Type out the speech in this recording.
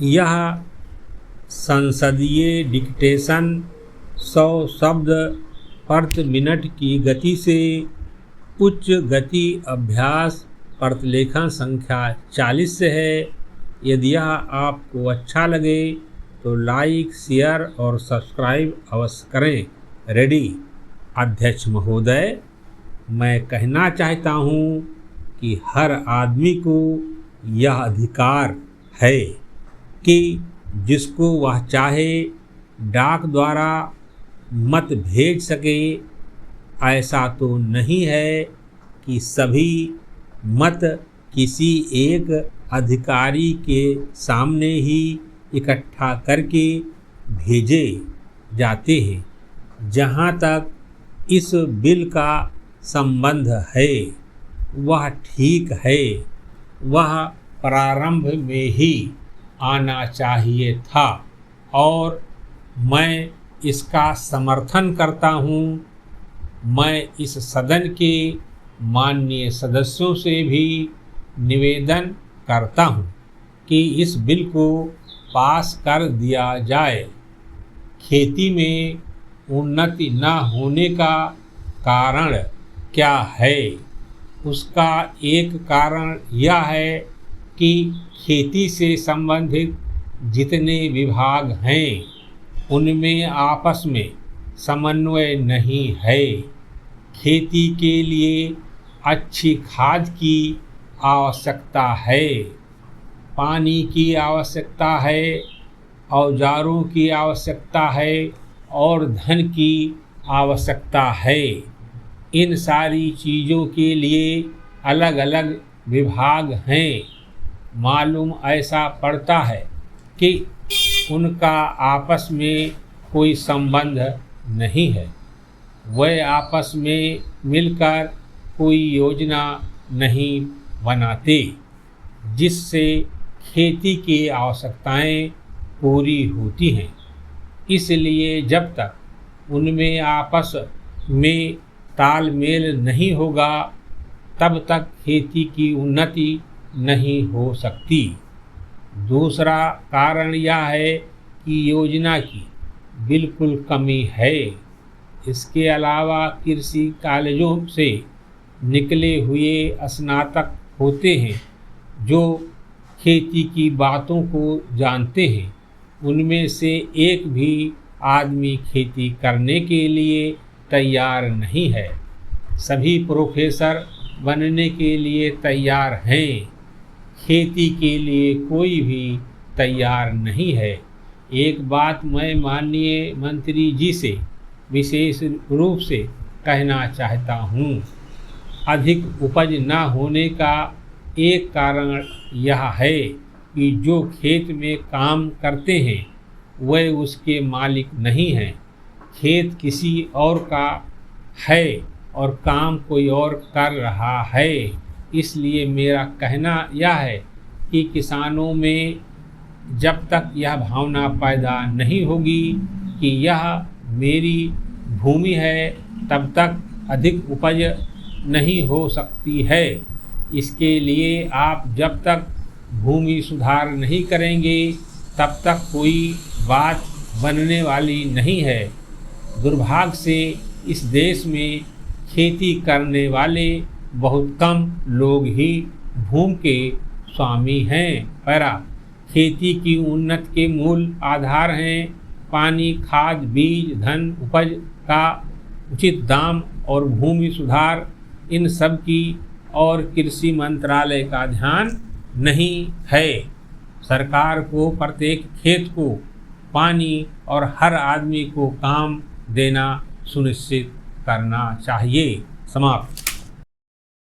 यह संसदीय डिक्टेशन 100 शब्द प्रति मिनट की गति से उच्च गति अभ्यास प्रतिलेखन संख्या 40 से है। यदि यह आपको अच्छा लगे तो लाइक, शेयर और सब्सक्राइब अवश्य करें। रेडी। अध्यक्ष महोदय, मैं कहना चाहता हूँ कि हर आदमी को यह अधिकार है कि जिसको वह चाहे डाक द्वारा मत भेज सके। ऐसा तो नहीं है कि सभी मत किसी एक अधिकारी के सामने ही इकट्ठा करके भेजे जाते हैं। जहाँ तक इस बिल का संबंध है वह ठीक है, वह प्रारंभ में ही आना चाहिए था और मैं इसका समर्थन करता हूँ। मैं इस सदन के माननीय सदस्यों से भी निवेदन करता हूँ कि इस बिल को पास कर दिया जाए। खेती में उन्नति न होने का कारण क्या है? उसका एक कारण यह है कि खेती से संबंधित जितने विभाग हैं उनमें आपस में समन्वय नहीं है। खेती के लिए अच्छी खाद की आवश्यकता है, पानी की आवश्यकता है, औजारों की आवश्यकता है और धन की आवश्यकता है। इन सारी चीज़ों के लिए अलग अलग विभाग हैं। मालूम ऐसा पड़ता है कि उनका आपस में कोई संबंध नहीं है। वे आपस में मिलकर कोई योजना नहीं बनाते जिससे खेती की आवश्यकताएं पूरी होती हैं। इसलिए जब तक उनमें आपस में तालमेल नहीं होगा तब तक खेती की उन्नति नहीं हो सकती। दूसरा कारण यह है कि योजना की बिल्कुल कमी है। इसके अलावा कृषि कॉलेजों से निकले हुए स्नातक होते हैं जो खेती की बातों को जानते हैं। उनमें से एक भी आदमी खेती करने के लिए तैयार नहीं है। सभी प्रोफेसर बनने के लिए तैयार हैं, खेती के लिए कोई भी तैयार नहीं है। एक बात मैं माननीय मंत्री जी से विशेष रूप से कहना चाहता हूँ। अधिक उपज न होने का एक कारण यह है कि जो खेत में काम करते हैं वे उसके मालिक नहीं हैं। खेत किसी और का है और काम कोई और कर रहा है। इसलिए मेरा कहना यह है कि किसानों में जब तक यह भावना पैदा नहीं होगी कि यह मेरी भूमि है तब तक अधिक उपज नहीं हो सकती है। इसके लिए आप जब तक भूमि सुधार नहीं करेंगे तब तक कोई बात बनने वाली नहीं है। दुर्भाग्य से इस देश में खेती करने वाले बहुत कम लोग ही भूमि के स्वामी हैं। पैरा खेती की उन्नति के मूल आधार हैं पानी, खाद, बीज, धन, उपज का उचित दाम और भूमि सुधार। इन सब की और कृषि मंत्रालय का ध्यान नहीं है। सरकार को प्रत्येक खेत को पानी और हर आदमी को काम देना सुनिश्चित करना चाहिए। समाप्त।